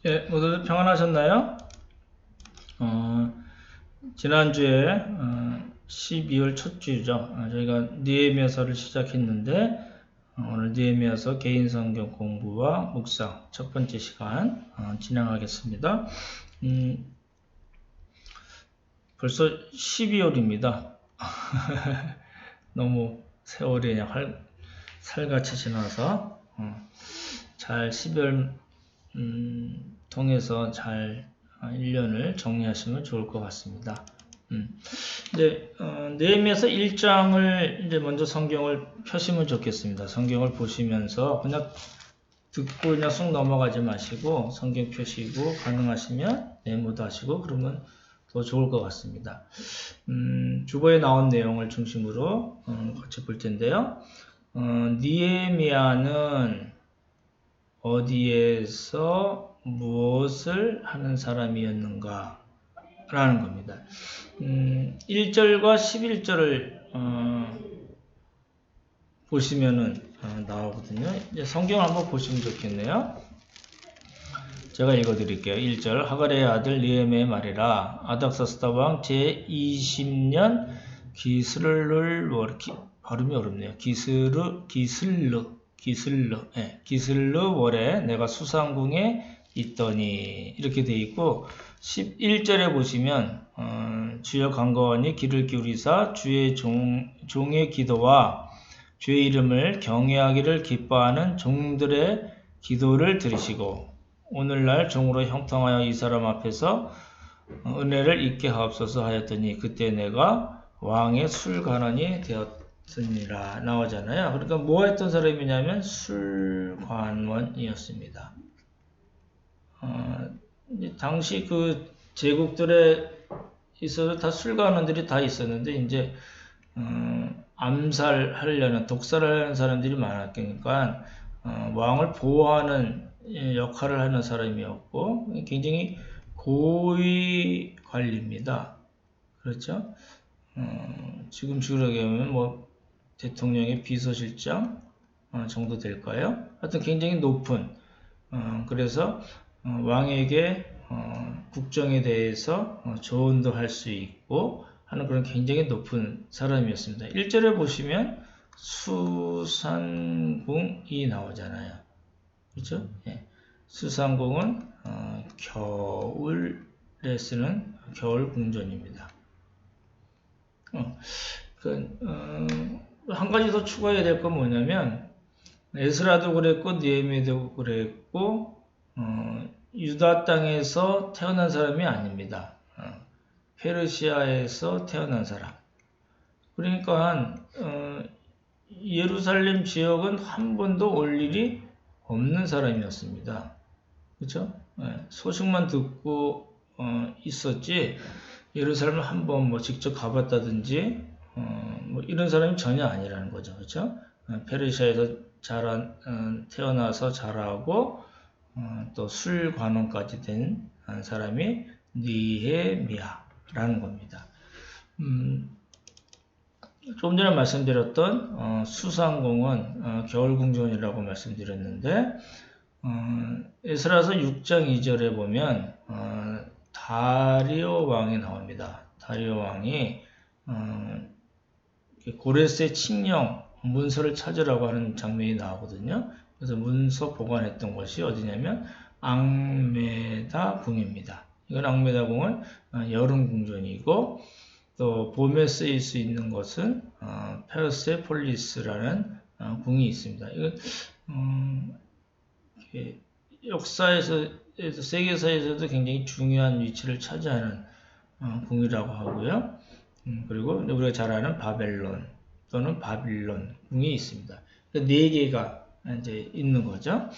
예, 모두 평안하셨나요? 지난주에 12월 첫 주죠. 저희가 느헤미야서를 시작했는데 오늘 느헤미야서 개인 성경 공부와 묵상 첫 번째 시간 진행하겠습니다. 벌써 12월입니다. 너무 세월이 그냥 살같이 지나서 잘 12월 통해서 잘 1년을 정리하시면 좋을 것 같습니다. 이제 느헤미야서 1장을 이제 먼저 성경을 펴시면 좋겠습니다. 성경을 보시면서 그냥 듣고 그냥 쑥 넘어가지 마시고 성경 펴시고 가능하시면 메모도 하시고 그러면 더 좋을 것 같습니다. 주보에 나온 내용을 중심으로 같이 볼 텐데요. 느헤미야는 어디에서 무엇을 하는 사람이었는가 라는 겁니다. 1절과 11절을 보시면은 나오거든요. 이제 성경을 한번 보시면 좋겠네요. 제가 읽어드릴게요. 1절 하갈의 아들 느헤미야의 말이라 아닥사스다 왕 제20년 기슬르 발음이 어렵네요. 기슬르 월에 내가 수상궁에 있더니 이렇게 돼 있고 11절에 보시면 주여 간거하니 귀를 기울이사 주의 종의 기도와 주의 이름을 경외하기를 기뻐하는 종들의 기도를 들으시고 오늘날 종으로 형통하여 이 사람 앞에서 은혜를 잊게 하옵소서 하였더니 그때 내가 왕의 술관원이 되었으니라 나오잖아요. 그러니까 뭐 했던 사람이냐면 술관원이었습니다. 당시 그 제국들에 있어서 다 술관원들이 다 있었는데 이제 암살하려는 독살하려는 사람들이 많았으니까 왕을 보호하는 역할을 하는 사람이었고 굉장히 고위 관리입니다. 그렇죠? 지금식으로 얘기하면 뭐 대통령의 비서실장 정도 될까요? 하여튼 굉장히 높은 그래서 왕에게 국정에 대해서 조언도 할 수 있고 하는 그런 굉장히 높은 사람이었습니다. 1절에 보시면 수산궁이 나오잖아요. 그렇죠? 예. 수산궁은 겨울에 쓰는 겨울 궁전입니다. 한 가지 더 추가해야 될 건 뭐냐면 에스라도 그랬고 느헤미야도 그랬고 유다 땅에서 태어난 사람이 아닙니다. 페르시아에서 태어난 사람. 그러니까 예루살렘 지역은 한 번도 올 일이 없는 사람이었습니다. 그렇죠? 소식만 듣고 있었지 예루살렘을 한번 뭐 직접 가봤다든지 뭐 이런 사람이 전혀 아니라는 거죠. 그렇죠? 페르시아에서 태어나서 자라고 또 술관원까지 된 사람이 느헤미야라는 겁니다. 좀 전에 말씀드렸던 수상궁은 겨울궁전이라고 말씀드렸는데 에스라서 6장 2절에 보면 다리오 왕이 나옵니다. 다리오 왕이 고레스의 칙령 문서를 찾으라고 하는 장면이 나오거든요. 그래서 문서 보관했던 곳이 어디냐면 앙메다 궁입니다. 이건 앙메다 궁은 여름 궁전이고 또 봄에 쓰일 수 있는 것은 페르세폴리스라는 궁이 있습니다. 이건 역사에서 세계사에서도 굉장히 중요한 위치를 차지하는 궁이라고 하고요. 그리고 우리가 잘 아는 바벨론 또는 바빌론 궁이 있습니다. 네 개가 이제 있는 거죠.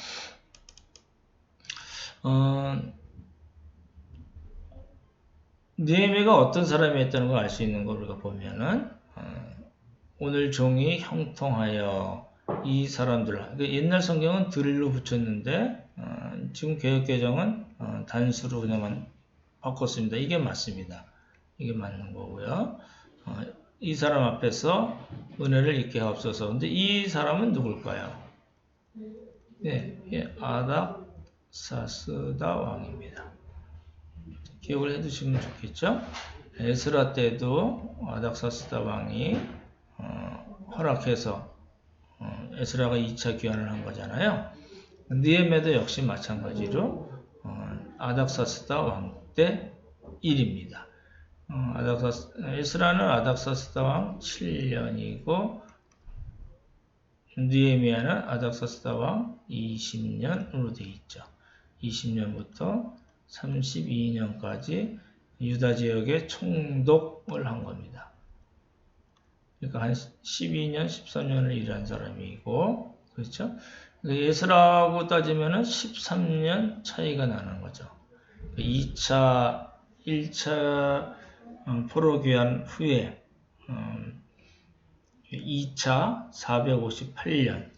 느헤미야가 어떤 사람이었다는 걸 알 수 있는 걸 우리가 보면은 오늘 종이 형통하여 이 사람들 옛날 성경은 들로 붙였는데 지금 개역개정은 단수로 그냥 바꿨습니다. 이게 맞습니다. 이게 맞는 거고요. 이 사람 앞에서 은혜를 잊게 하옵소서. 근데 이 사람은 누굴까요? 네, 아닥 사스다 왕입니다. 기억을 해두시면 좋겠죠? 에스라 때도 아닥사스다 왕이 허락해서 에스라가 2차 귀환을 한 거잖아요. 느헤미야도 역시 마찬가지로 아닥사스다 왕 때 일입니다. 에스라는 아닥사스다 왕 7년이고 느헤미야는 아닥사스다 왕 20년으로 되어 있죠. 20년부터 32년까지 유다 지역에 총독을 한 겁니다. 그러니까 한 12년, 13년을 일한 사람이고, 그렇죠? 에스라하고 따지면은 13년 차이가 나는 거죠. 1차 포로 귀환 후에 2차 458년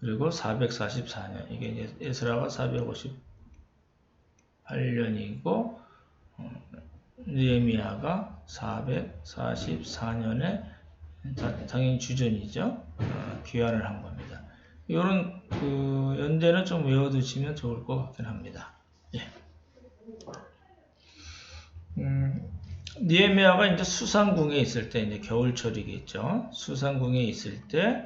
그리고 444년 이게 이제 에스라가 458년이고 느헤미야가 444년에 당연히 주전이죠. 귀환을 한 겁니다. 이런 그 연대는 좀 외워두시면 좋을 것 같긴 합니다. 예. 느헤미야가 이제 수상궁에 있을 때 이제 겨울철이겠죠. 수상궁에 있을 때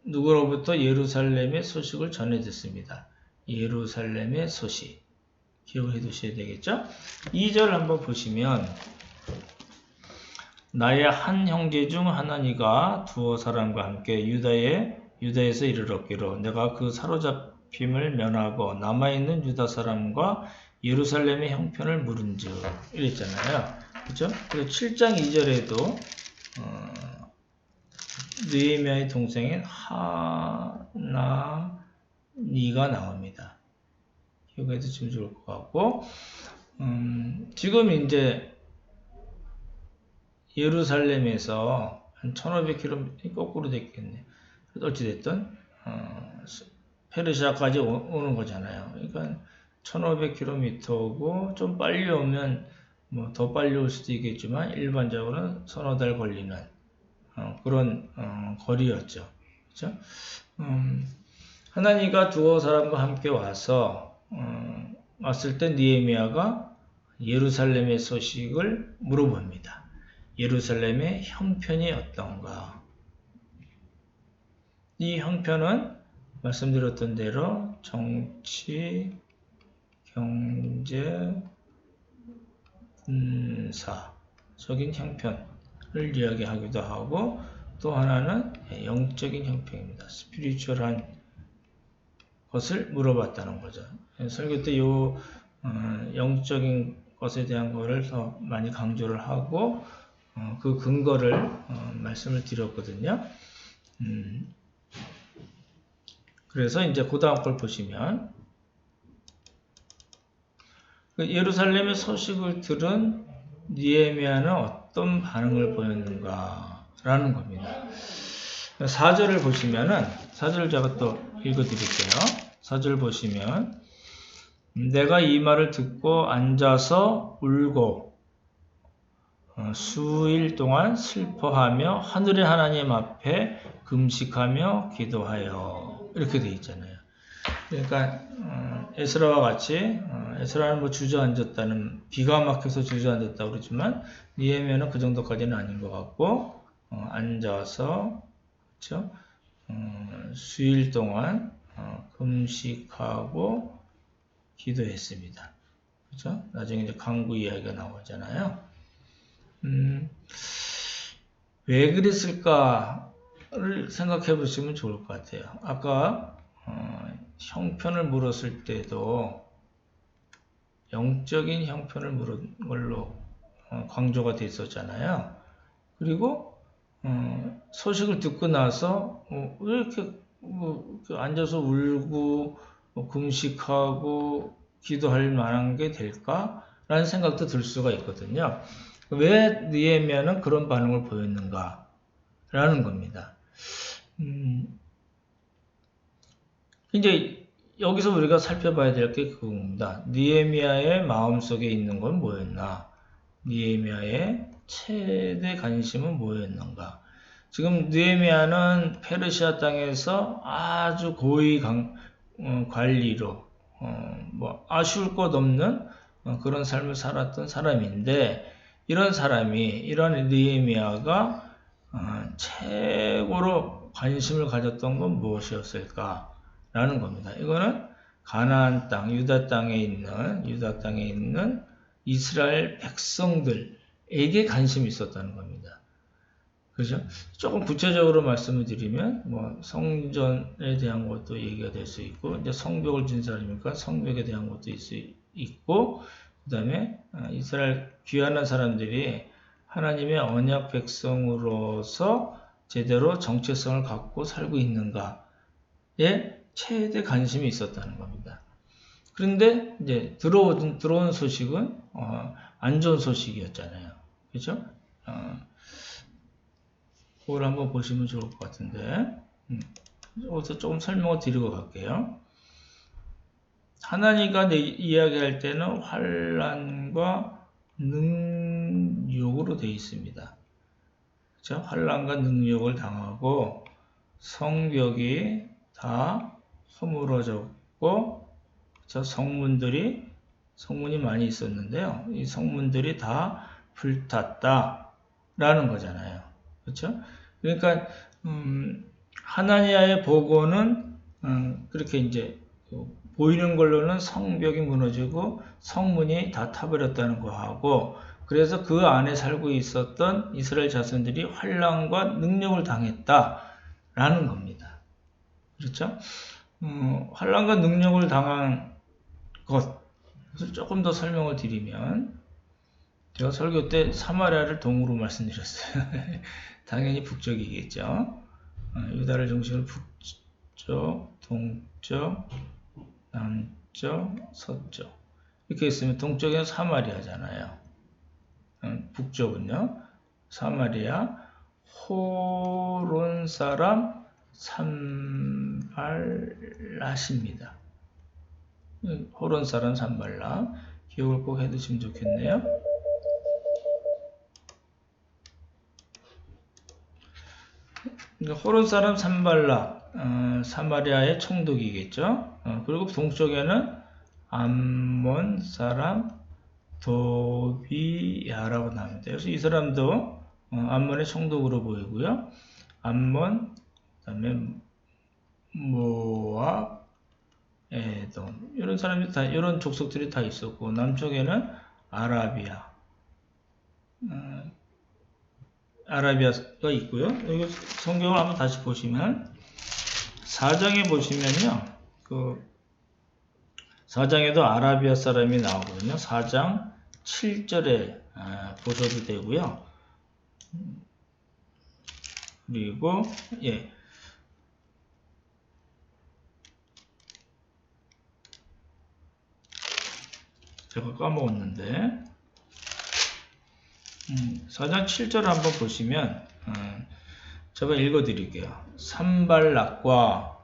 누구로부터 예루살렘의 소식을 전해 듣습니다. 예루살렘의 소식 기억해 두셔야 되겠죠. 2절 한번 보시면 나의 한 형제 중 하나니가 두어 사람과 함께 유다에서 이르렀기로 내가 그 사로잡힘을 면하고 남아있는 유다 사람과 예루살렘의 형편을 물은즉 이랬잖아요. 그렇죠? 그리고 7장 2절에도 느헤미야의 동생인 하나니가 나옵니다. 기억해 두시면 좋을 것 같고 지금 이제 예루살렘에서 한 1500km 거꾸로 됐겠네. 어찌됐든 페르시아까지 오는 거잖아요. 그러니까 1500km고 좀 빨리 오면 뭐 더 빨리 올 수도 있겠지만 일반적으로는 서너 달 걸리는 그런 거리였죠. 그렇죠? 하나니가 두어 사람과 함께 와서 왔을 때 느헤미야가 예루살렘의 소식을 물어봅니다. 예루살렘의 형편이 어떤가? 이 형편은 말씀드렸던 대로 정치, 경제, 군사적인 형편을 이야기하기도 하고 또 하나는 영적인 형편입니다. 스피리추얼한 것을 물어봤다는 거죠. 설교 때 요 영적인 것에 대한 거를 더 많이 강조를 하고 그 근거를 말씀을 드렸거든요. 그래서 이제 그 다음 걸 보시면 예루살렘의 소식을 들은 느헤미야는 어떤 반응을 보였는가 라는 겁니다. 4절을 보시면은 4절을 제가 또 읽어드릴게요. 4절 보시면 내가 이 말을 듣고 앉아서 울고 수일 동안 슬퍼하며 하늘의 하나님 앞에 금식하며 기도하여 이렇게 되어 있잖아요. 그러니까 에스라와 같이 에스라는 뭐 주저앉았다는 기가 막혀서 주저앉았다고 그러지만 느헤미야는 그 정도까지는 아닌 것 같고 앉아서 그렇죠? 수일 동안 금식하고 기도했습니다. 그렇죠? 나중에 이제 강구 이야기가 나오잖아요. 왜 그랬을까를 생각해 보시면 좋을 것 같아요. 아까 형편을 물었을 때도 영적인 형편을 물은 걸로 강조가 돼 있었잖아요. 그리고 소식을 듣고 나서 왜 이렇게 앉아서 울고 금식하고 기도할 만한 게 될까라는 생각도 들 수가 있거든요. 왜 느헤미야는 그런 반응을 보였는가 라는 겁니다. 이제 여기서 우리가 살펴봐야 될 게 그겁니다. 느헤미야의 마음속에 있는 건 뭐였나? 느헤미야의 최대 관심은 뭐였는가? 지금 느헤미야는 페르시아 땅에서 아주 고위 관리로 뭐 아쉬울 것 없는 그런 삶을 살았던 사람인데, 이런 느헤미야가 최고로 관심을 가졌던 건 무엇이었을까라는 겁니다. 이거는 가나안 땅, 유다 땅에 있는 이스라엘 백성들에게 관심이 있었다는 겁니다. 그죠? 조금 구체적으로 말씀을 드리면, 뭐, 성전에 대한 것도 얘기가 될 수 있고, 이제 성벽을 진 사람이니까 성벽에 대한 것도 있고, 그 다음에 이스라엘 귀환한 사람들이 하나님의 언약 백성으로서 제대로 정체성을 갖고 살고 있는가에 최대 관심이 있었다는 겁니다. 그런데 이제 들어온 소식은 안 좋은 소식이었잖아요. 그죠? 그걸 한번 보시면 좋을 것 같은데, 여기서 조금 설명을 드리고 갈게요. 하나님과 이야기할 때는 환난과 능욕으로 되어 있습니다. 그렇죠? 환난과 능욕을 당하고 성벽이 다 허물어졌고, 그렇죠? 성문이 많이 있었는데요. 이 성문들이 다 불탔다라는 거잖아요. 그렇죠? 그러니까 하나니아의 보고는 그렇게 이제 보이는 걸로는 성벽이 무너지고 성문이 다 타버렸다는 거하고, 그래서 그 안에 살고 있었던 이스라엘 자손들이 환난과 능력을 당했다라는 겁니다. 그렇죠? 환난과 능력을 당한 것을 조금 더 설명을 드리면, 제가 설교 때 사마리아를 동으로 말씀드렸어요. 당연히 북쪽이겠죠. 유다를 중심으로 북쪽, 동쪽, 남쪽, 서쪽 이렇게 있으면 동쪽에는 사마리아잖아요. 북쪽은요, 사마리아, 호론 사람 산발랏입니다. 호론 사람 산발랏 기억을 꼭 해두시면 좋겠네요. 호론 사람 산발랏, 사마리아의 총독이겠죠. 그리고 동쪽에는 암몬 사람 도비야라고 나옵니다. 그래서 이 사람도 암몬의 총독으로 보이고요. 암몬, 그다음에 모압, 에돔 이런 사람들이 다, 이런 족속들이 다 있었고, 남쪽에는 아라비아가 있고요. 여기 성경을 한번 다시 보시면 4장에 보시면요, 그 4장에도 아라비아 사람이 나오거든요. 4장 7절에 보셔도 되고요. 그리고 제가 까먹었는데 4장 7절을 한번 보시면 제가 읽어드릴게요. 산발락과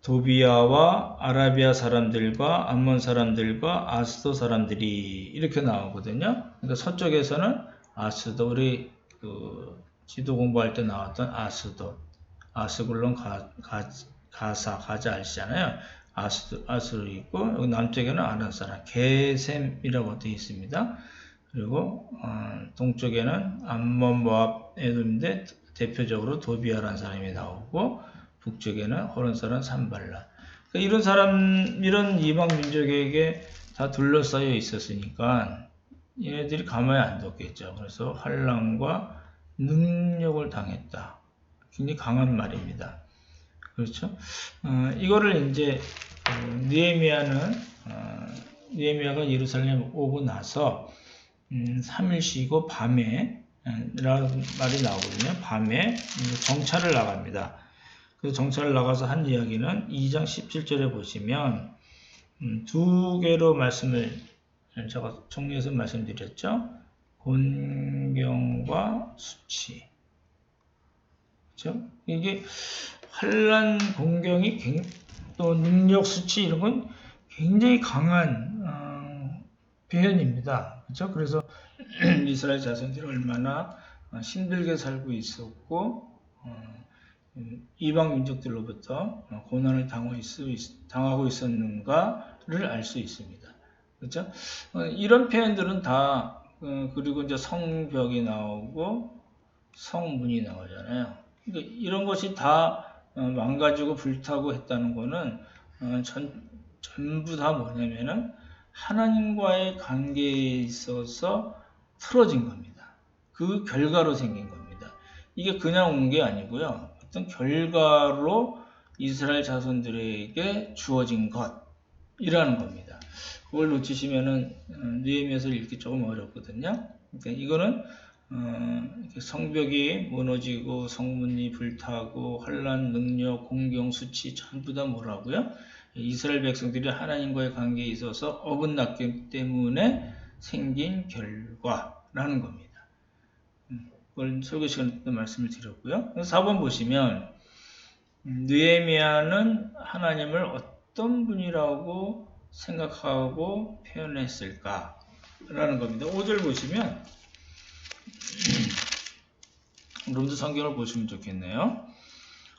도비야와 아라비아 사람들과 암몬 사람들과 아스도 사람들이 이렇게 나오거든요. 그러니까 서쪽에서는 아스도, 우리 그 지도 공부할 때 나왔던 아스글론 가자 아시잖아요. 아스도 있고, 여기 남쪽에는 아란 사람 게셈이라고 되어 있습니다. 그리고 동쪽에는 암몬, 모압, 에돔인데 대표적으로 도비야라는 사람이 나오고, 북쪽에는 호론 사람 산발랏. 그러니까 이런 이방 민족에게 다 둘러싸여 있었으니까 얘네들이 가만히 안 뒀겠죠. 그래서 환난과 능력을 당했다. 굉장히 강한 말입니다. 그렇죠? 이거를 이제 느헤미야가 예루살렘 오고 나서 3일 쉬고 밤에 라는 말이 나오거든요. 밤에 정찰을 나갑니다. 그래서 정찰을 나가서 한 이야기는 2장 17절에 보시면 두 개로 말씀을 제가 정리해서 말씀드렸죠. 곤경과 수치. 그렇죠? 이게 환난, 공경이 또 능력, 수치 이런 건 굉장히 강한 표현입니다. 그렇죠? 그래서 이스라엘 자손들이 얼마나 힘들게 살고 있었고 이방 민족들로부터 고난을 당하고 있었는가를 알 수 있습니다. 그렇죠? 이런 표현들은 다 그리고 이제 성벽이 나오고 성문이 나오잖아요. 그러니까 이런 것이 다 망가지고 불타고 했다는 거는 전부 다 뭐냐면은 하나님과의 관계에 있어서 틀어진 겁니다. 그 결과로 생긴 겁니다. 이게 그냥 온 게 아니고요. 어떤 결과로 이스라엘 자손들에게 주어진 것이라는 겁니다. 그걸 놓치시면은 느헤미야서를 읽기 조금 어렵거든요. 그러니까 이거는 성벽이 무너지고 성문이 불타고 환난, 능력, 공경, 수치 전부 다 뭐라고요? 이스라엘 백성들이 하나님과의 관계에 있어서 어긋났기 때문에 생긴 결과라는 겁니다. 그걸 설교 시간 때 말씀을 드렸고요. 4번 보시면 느헤미야는 하나님을 어떤 분이라고 생각하고 표현했을까? 라는 겁니다. 5절 보시면 롬드 성경을 보시면 좋겠네요.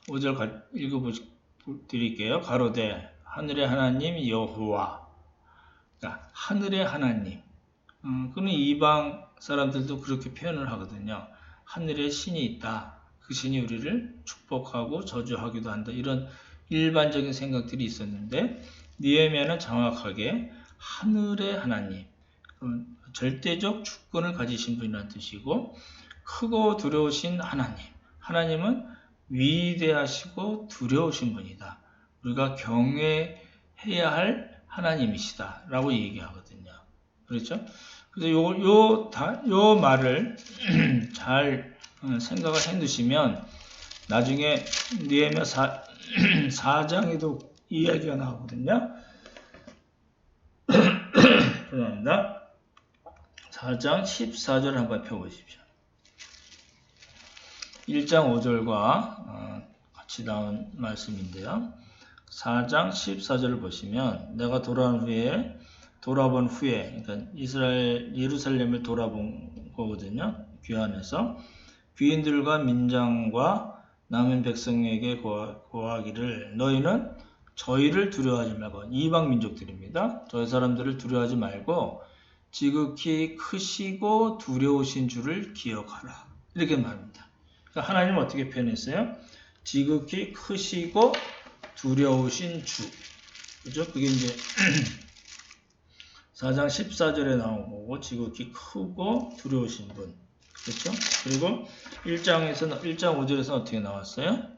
5절 읽어드릴게요. 가로되 하늘의 하나님 여호와, 그러니까 하늘의 하나님. 그는 이방 사람들도 그렇게 표현을 하거든요. 하늘에 신이 있다. 그 신이 우리를 축복하고 저주하기도 한다. 이런 일반적인 생각들이 있었는데 느헤미야는 정확하게 하늘의 하나님, 절대적 주권을 가지신 분이라는 뜻이고 크고 두려우신 하나님, 하나님은 위대하시고 두려우신 분이다. 우리가 경외해야 할 하나님이시다 라고 얘기하거든요. 그렇죠? 그래서 요 말을 잘 생각을 해 두시면 나중에 느헤미야 4장에도 이야기가 나오거든요. 죄송합니다. 4장 14절 한번 펴보십시오. 1장 5절과 같이 나온 말씀인데요. 4장 14절을 보시면 내가 돌아본 후에 그러니까 예루살렘을 돌아본 거거든요. 귀환해서 귀인들과 민장과 남은 백성에게 고하기를 너희는 저희를 두려워하지 말고, 이방 민족들입니다. 저희 사람들을 두려워하지 말고 지극히 크시고 두려우신 주를 기억하라. 이렇게 말합니다. 그러니까 하나님은 어떻게 표현했어요? 지극히 크시고 두려우신 주. 그죠? 그게 이제 4장 14절에 나온 거고, 지극히 크고 두려우신 분. 그렇죠? 그리고 1장 5절에서 어떻게 나왔어요?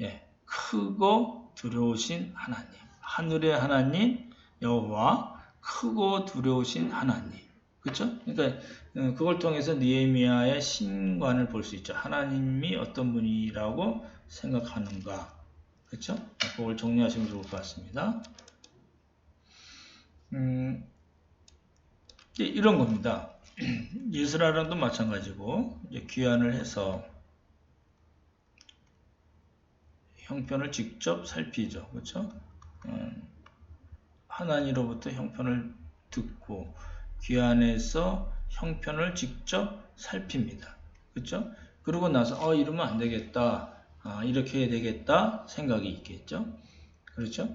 예, 크고 두려우신 하나님. 하늘의 하나님, 여호와, 크고 두려우신 하나님. 그렇죠? 그러니까 그걸 통해서 느헤미야의 신관을 볼 수 있죠. 하나님이 어떤 분이라고 생각하는가. 그렇죠? 그걸 정리하시면 좋을 것 같습니다. 이런 겁니다. 이스라엘랑도 마찬가지고 이제 귀환을 해서 형편을 직접 살피죠. 그렇죠? 하나님으로부터 형편을 듣고 귀환해서 형편을 직접 살핍니다. 그렇죠? 그러고 나서 이러면 안 되겠다. 이렇게 해야 되겠다 생각이 있겠죠. 그렇죠?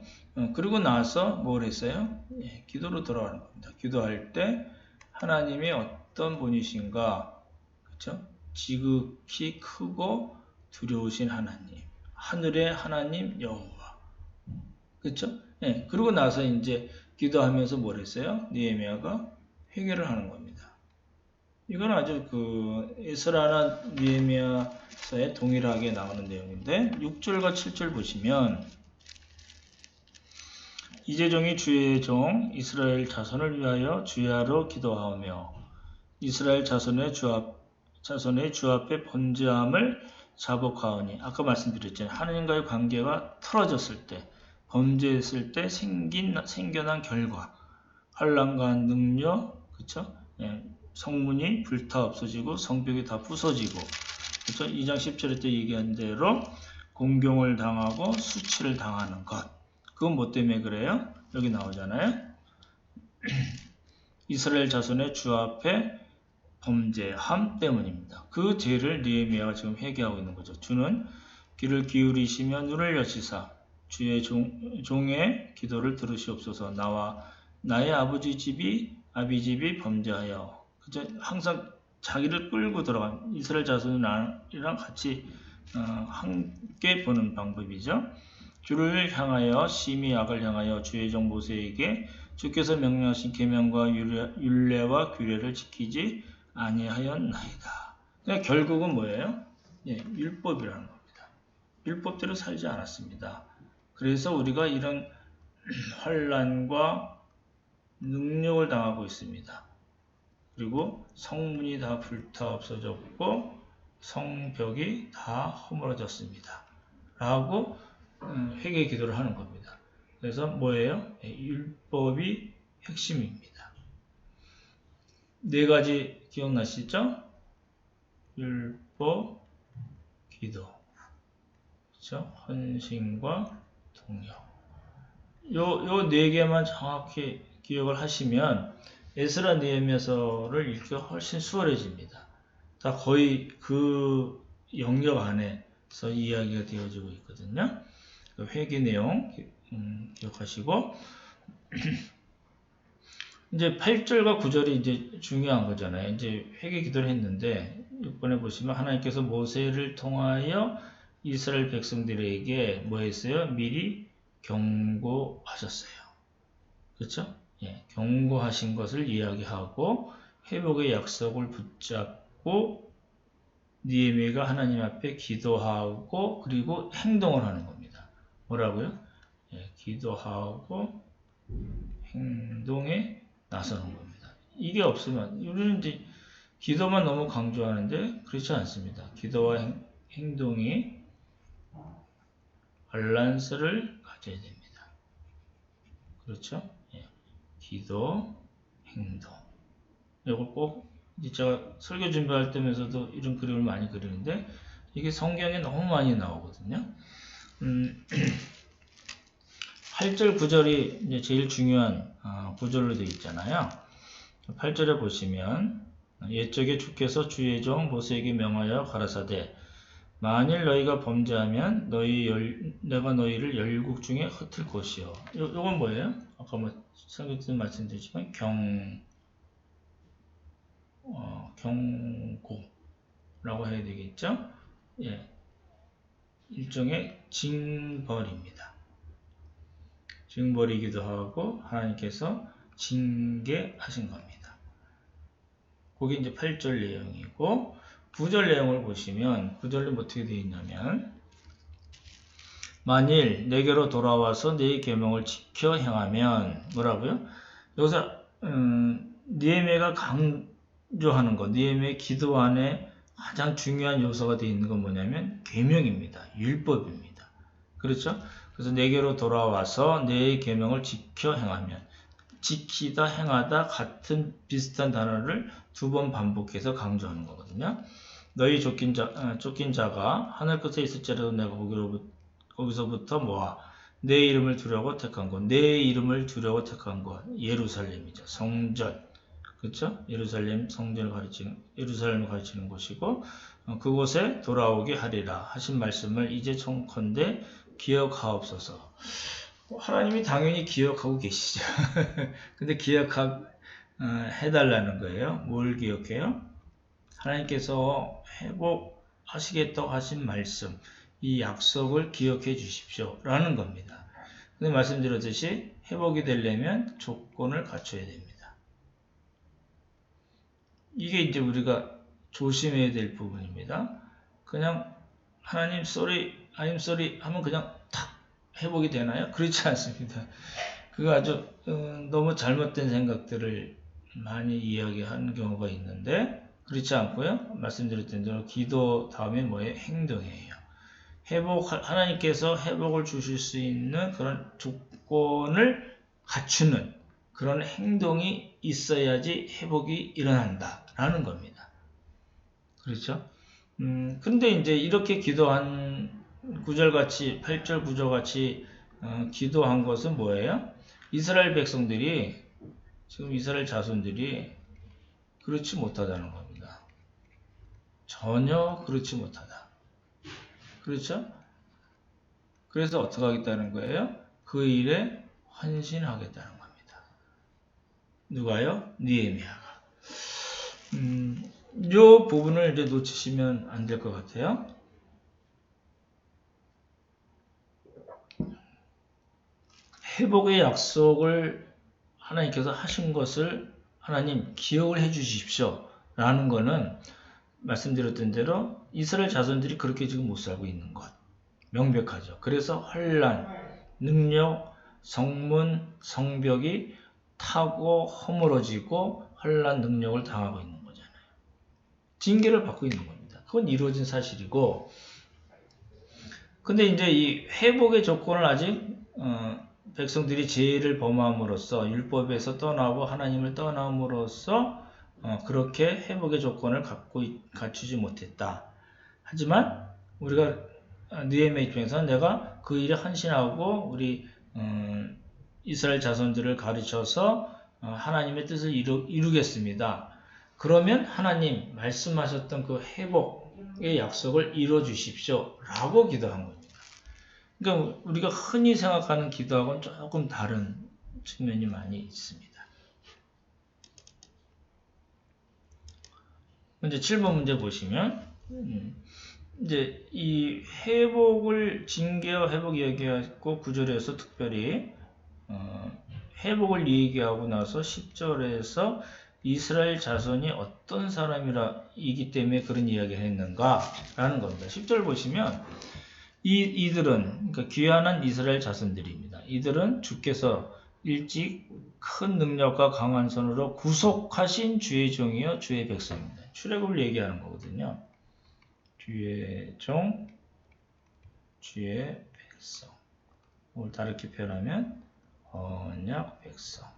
그리고 나서 뭘 했어요? 예, 기도로 돌아가는 겁니다. 기도할 때 하나님이 어떤 분이신가? 그렇죠? 지극히 크고 두려우신 하나님, 하늘의 하나님 여호와. 그렇죠? 예, 그러고 나서 이제 기도하면서 뭘 했어요? 느헤미야가 회개를 하는 겁니다. 이건 아주 에스라나 느헤미야서에 동일하게 나오는 내용인데 6절과 7절 보시면 이제 종이 주의 종 이스라엘 자손을 위하여 주야로 기도하오며 이스라엘 자손의 주 앞에 범죄함을 자복하오니, 아까 말씀드렸잖아요. 하나님과의 관계가 틀어졌을 때, 범죄했을 때 생겨난 결과, 환난과 능력, 그쵸? 예, 성문이 불타 없어지고 성벽이 다 부서지고, 그쵸? 2장 10절에 때 얘기한 대로 공경을 당하고 수치를 당하는 것. 그건 뭐 때문에 그래요? 여기 나오잖아요. 이스라엘 자손의 주 앞에 범죄함 때문입니다. 그 죄를 느헤미야가 지금 회개하고 있는 거죠. 주는 귀를 기울이시며 눈을 여시사 주의 종의 기도를 들으시옵소서. 나와 나의 아비 집이 범죄하여. 그죠? 항상 자기를 끌고 들어간 이스라엘 자손이랑 같이 함께 보는 방법이죠. 주를 향하여 심히 악을 향하여 주의 종 모세에게 주께서 명령하신 계명과 율례와 규례를 지키지 아니하였나이다. 그러니까 결국은 뭐예요? 예, 율법이라는 겁니다. 율법대로 살지 않았습니다. 그래서 우리가 이런 환난과 능력을 당하고 있습니다. 그리고 성문이 다 불타 없어졌고 성벽이 다 허물어졌습니다. 라고 회개 기도를 하는 겁니다. 그래서 뭐예요? 율법이 핵심입니다. 네 가지 기억나시죠? 율법, 기도, 그렇죠? 헌신과 동력. 요 네 개만 정확히 기억을 하시면 에스라 느헤미야서를 읽기가 훨씬 수월해집니다. 다 거의 그 영역 안에서 이야기가 되어지고 있거든요. 회개 내용 기억하시고 이제 8절과 9절이 이제 중요한 거잖아요. 이제 회개 기도를 했는데 이번에 보시면 하나님께서 모세를 통하여 이스라엘 백성들에게 뭐 했어요? 미리 경고하셨어요. 그렇죠? 예, 경고하신 것을 이야기하고 회복의 약속을 붙잡고 느헤미야가 하나님 앞에 기도하고 그리고 행동을 하는 겁니다. 뭐라고요? 예, 기도하고 행동에 나서는 겁니다. 이게 없으면 우리는 이제 기도만 너무 강조하는데 그렇지 않습니다. 기도와 행동이 밸런스를 가져야 됩니다. 그렇죠? 예. 기도, 행동. 이걸 꼭 제가 설교 준비할 때면서도 이런 그림을 많이 그리는데 이게 성경에 너무 많이 나오거든요. 8절, 9절이 이제 제일 중요한 구절로 되어 있잖아요. 8절에 보시면 옛적에 주께서 주의 종 모세에게 명하여 가라사대 만일 너희가 범죄하면 내가 너희를 열국 중에 흩을 것이요. 요건 뭐예요? 아까 설교 때 말씀드렸지만 경고라고 해야 되겠죠? 예, 일종의 징벌입니다. 징벌이기도 하고 하나님께서 징계하신 겁니다. 그게 이제 8절 내용이고 9절 내용을 보시면 9절은 어떻게 되어 있냐면 만일 내게로 돌아와서 내 계명을 지켜 행하면 뭐라고요? 여기서 느헤미야가 강조하는 것, 느헤미야의 기도 안에 가장 중요한 요소가 되어 있는 건 뭐냐면 계명입니다. 율법입니다. 그렇죠? 그래서 내게로 돌아와서 내 계명을 지켜 행하면 지키다, 행하다 같은 비슷한 단어를 두 번 반복해서 강조하는 거거든요. 너희 쫓긴 자가 하늘 끝에 있을지라도 내가 거기서부터 모아 내 이름을 두려고 택한 곳, 내 이름을 두려고 택한 곳, 예루살렘이죠. 성전, 그렇죠? 예루살렘을 가리치는 곳이고 그곳에 돌아오게 하리라 하신 말씀을 이제 청컨대 기억하옵소서. 하나님이 당연히 기억하고 계시죠. 근데 해달라는 거예요. 뭘 기억해요? 하나님께서 회복하시겠다고 하신 말씀, 이 약속을 기억해 주십시오. 라는 겁니다. 근데 말씀드렸듯이 회복이 되려면 조건을 갖춰야 됩니다. 이게 이제 우리가 조심해야 될 부분입니다. 그냥 하나님 sorry, I'm sorry 하면 그냥 탁 회복이 되나요? 그렇지 않습니다. 그거 아주 너무 잘못된 생각들을 많이 이야기하는 경우가 있는데 그렇지 않고요. 말씀드렸던 대로 기도 다음에 뭐예요? 행동이에요. 하나님께서 회복을 주실 수 있는 그런 조건을 갖추는 그런 행동이 있어야지 회복이 일어난다라는 겁니다. 그렇죠? 근데 이제 이렇게 기도한 구절같이 8절 구절같이 기도한 것은 뭐예요? 이스라엘 백성들이 지금 이스라엘 자손들이 그렇지 못하다는 겁니다. 전혀 그렇지 못하다. 그렇죠? 그래서 어떻게 하겠다는 거예요? 그 일에 헌신하겠다는 겁니다. 누가요? 느헤미야가. 이 부분을 이제 놓치시면 안 될 것 같아요. 회복의 약속을 하나님께서 하신 것을 하나님 기억을 해 주십시오. 라는 거는 말씀드렸던 대로 이스라엘 자손들이 그렇게 지금 못 살고 있는 것. 명백하죠. 그래서 환난, 능력, 성문, 성벽이 타고 허물어지고 환난 능력을 당하고 있는 거잖아요. 징계를 받고 있는 겁니다. 그건 이루어진 사실이고, 근데 이제 이 회복의 조건을 아직 백성들이 죄를 범함으로써 율법에서 떠나고 하나님을 떠남으로써 그렇게 회복의 조건을 갖추지 못했다. 하지만 우리가 느헤미야 입장에서는 내가 그 일에 헌신하고 우리 이스라엘 자손들을 가르쳐서 하나님의 뜻을 이루겠습니다. 그러면 하나님 말씀하셨던 그 회복의 약속을 이루어 주십시오. 라고 기도한 겁니다. 그러니까 우리가 흔히 생각하는 기도하고는 조금 다른 측면이 많이 있습니다. 이제 7번 문제 보시면 이제 이 회복을 징계와 회복 얘기하고 9절에서 특별히 회복을 얘기하고 나서 10절에서 이스라엘 자손이 어떤 사람이기 때문에 그런 이야기를 했는가 라는 겁니다. 10절 보시면 이들은 그러니까 귀환한 이스라엘 자손들입니다. 이들은 주께서 일찍 큰 능력과 강한 손으로 구속하신 주의 종이요 주의 백성입니다. 출애굽을 얘기하는 거거든요. 주의 종, 주의 백성. 오늘 다르게 표현하면 언약 백성.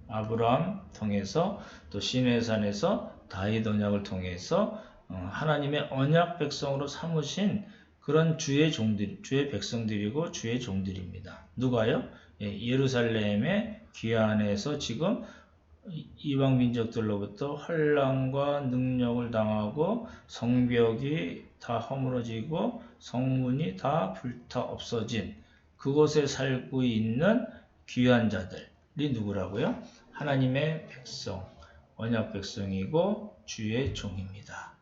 아브라함 통해서 또 시내산에서 다윗 언약을 통해서 하나님의 언약 백성으로 삼으신 그런 주의 종들, 주의 백성들이고 주의 종들입니다. 누가요? 예루살렘의 귀환에서 지금 이방 민족들로부터 환난과 능력을 당하고 성벽이 다 허물어지고 성문이 다 불타 없어진 그곳에 살고 있는 귀한 자들이 누구라고요? 하나님의 백성, 언약 백성이고 주의 종입니다.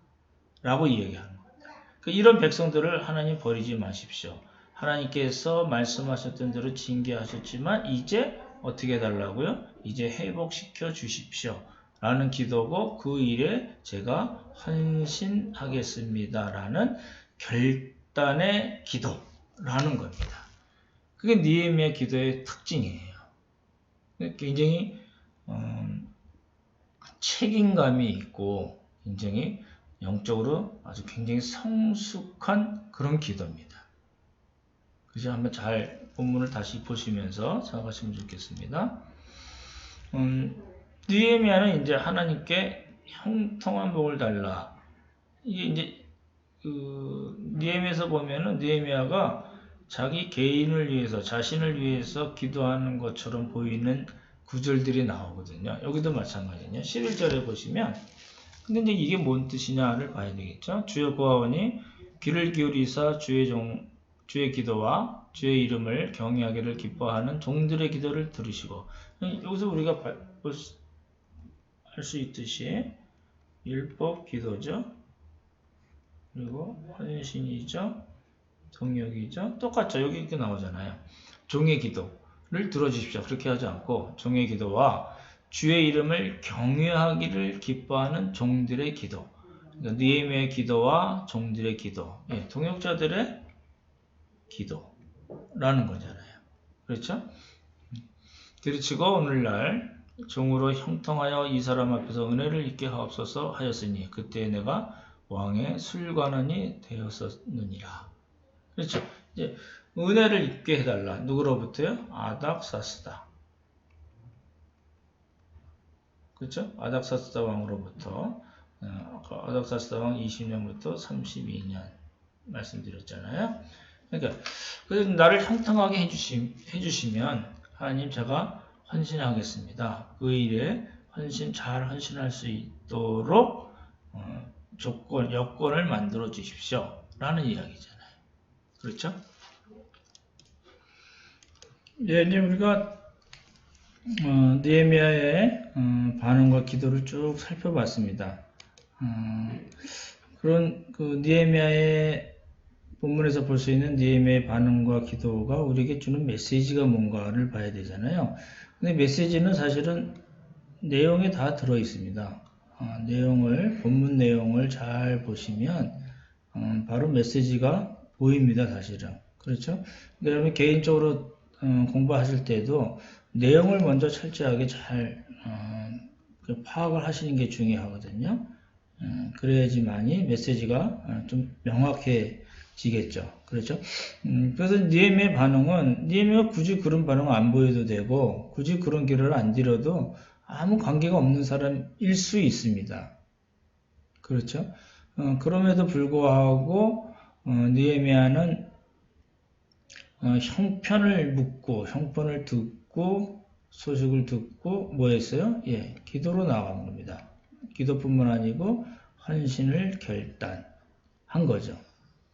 라고 이야기하는 겁니다. 이런 백성들을 하나님 버리지 마십시오. 하나님께서 말씀하셨던 대로 징계하셨지만 이제 어떻게 해달라고요? 이제 회복시켜 주십시오. 라는 기도고 그 일에 제가 헌신하겠습니다. 라는 결단의 기도라는 겁니다. 그게 느헤미야 기도의 특징이에요. 굉장히 책임감이 있고 굉장히 영적으로 아주 굉장히 성숙한 그런 기도입니다. 그래서 한번 잘 본문을 다시 보시면서 생각하시면 좋겠습니다. 느헤미야는 이제 하나님께 형통한 복을 달라. 이게 이제 느헤미야에서 보면은 느헤미야가 자기 개인을 위해서 자신을 위해서 기도하는 것처럼 보이는 구절들이 나오거든요. 여기도 마찬가지냐. 11절에 보시면 근데 이제 이게 뭔 뜻이냐를 봐야 되겠죠. 주여 보아오니 귀를 기울이사 주의 기도와 주의 이름을 경외하기를 기뻐하는 종들의 기도를 들으시고 여기서 우리가 할 수 있듯이 율법 기도죠. 그리고 헌신이죠. 동역이죠. 똑같죠. 여기 이렇게 나오잖아요. 종의 기도를 들어주십시오. 그렇게 하지 않고 종의 기도와 주의 이름을 경외하기를 기뻐하는 종들의 기도. 그러니까 느헤미야의 기도와 종들의 기도. 동역자들의 기도라는 거잖아요. 그렇죠? 그리치고 오늘날 종으로 형통하여 이 사람 앞에서 은혜를 입게 하옵소서 하였으니 그때 내가 왕의 술관원이 되었었느니라. 그렇죠? 이제 은혜를 입게 해달라. 누구로부터요? 아닥사스다. 그렇죠? 아닥사스다 왕으로부터 아닥사스다 왕 20년부터 32년 말씀드렸잖아요. 그러니까 나를 형통하게 해주시면 하나님 제가 헌신하겠습니다. 그 일에 잘 헌신할 수 있도록 여건을 만들어 주십시오. 라는 이야기잖아요. 그렇죠? 이제 우리가 느헤미야의 반응과 기도를 쭉 살펴봤습니다. 그런 그 느헤미야의 본문에서 볼 수 있는 느헤미야의 반응과 기도가 우리에게 주는 메시지가 뭔가를 봐야 되잖아요. 근데 메시지는 사실은 내용에 다 들어 있습니다. 본문 내용을 잘 보시면 바로 메시지가 보입니다, 사실은. 그렇죠? 여러분 개인적으로 공부하실 때도 내용을 먼저 철저하게 잘 파악을 하시는 게 중요하거든요. 그래야지만이 메시지가 좀 명확해지겠죠. 그렇죠? 그래서 느헤미야의 반응은 느헤미야가 굳이 그런 반응을 안 보여도 되고 굳이 그런 길을 안 들여도 아무 관계가 없는 사람일 수 있습니다. 그렇죠? 그럼에도 불구하고 느헤미야는 형편을 묻고 형편을 듣고 소식을 듣고 뭐 했어요? 예, 기도로 나간 겁니다. 기도뿐만 아니고 헌신을 결단한 거죠.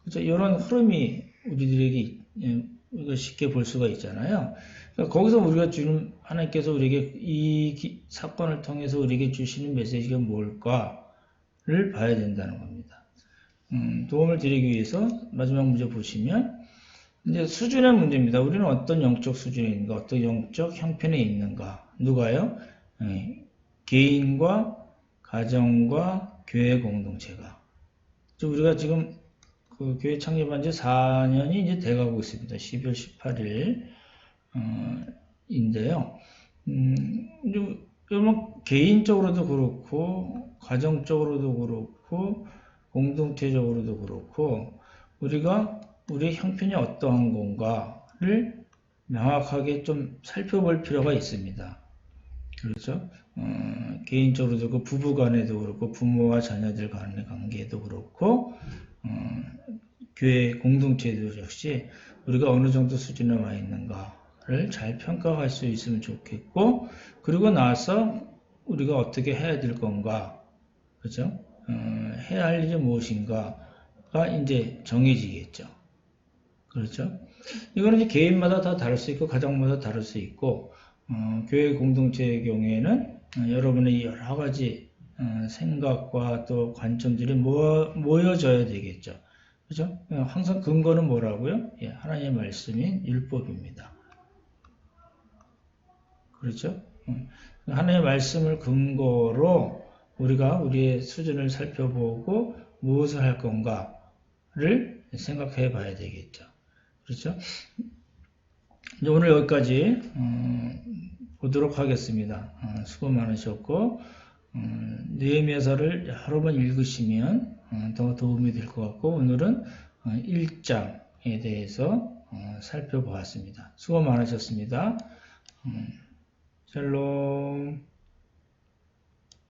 그렇죠? 이런 흐름이 우리들에게 쉽게 볼 수가 있잖아요. 그러니까 거기서 우리가 주는 하나님께서 우리에게 이 사건을 통해서 우리에게 주시는 메시지가 뭘까를 봐야 된다는 겁니다. 도움을 드리기 위해서 마지막 문제 보시면 이제 수준의 문제입니다. 우리는 어떤 영적 수준에 있는가, 어떤 영적 형편에 있는가. 누가요? 개인과 가정과 교회 공동체가. 우리가 지금 그 교회 창립한 지 4년이 이제 돼가고 있습니다. 12월 18일 인데요. 여러분 개인적으로도 그렇고 가정적으로도 그렇고 공동체적으로도 그렇고 우리가 우리의 형편이 어떠한 건가를 명확하게 좀 살펴볼 필요가 있습니다. 그렇죠? 개인적으로도 그렇고 부부 간에도 그렇고 부모와 자녀들 간의 관계도 그렇고 교회 공동체도 역시 우리가 어느 정도 수준에 와 있는가를 잘 평가할 수 있으면 좋겠고 그리고 나서 우리가 어떻게 해야 될 건가 그렇죠? 해야 할 일이 무엇인가가 이제 정해지겠죠. 그렇죠? 이거는 이제 개인마다 다 다를 수 있고 가정마다 다를 수 있고 교회 공동체의 경우에는 여러분의 여러 가지 생각과 또 관점들이 모여져야 되겠죠. 그죠? 항상 근거는 뭐라고요? 예, 하나님의 말씀인 율법입니다. 그렇죠? 하나님의 말씀을 근거로 우리가 우리의 수준을 살펴보고 무엇을 할 건가를 생각해 봐야 되겠죠. 그렇죠? 이제 오늘 여기까지 보도록 하겠습니다. 수고 많으셨고 느헤미야서를 여러 번 읽으시면 더 도움이 될 것 같고 오늘은 1장에 대해서 살펴보았습니다. 수고 많으셨습니다. 샬롬.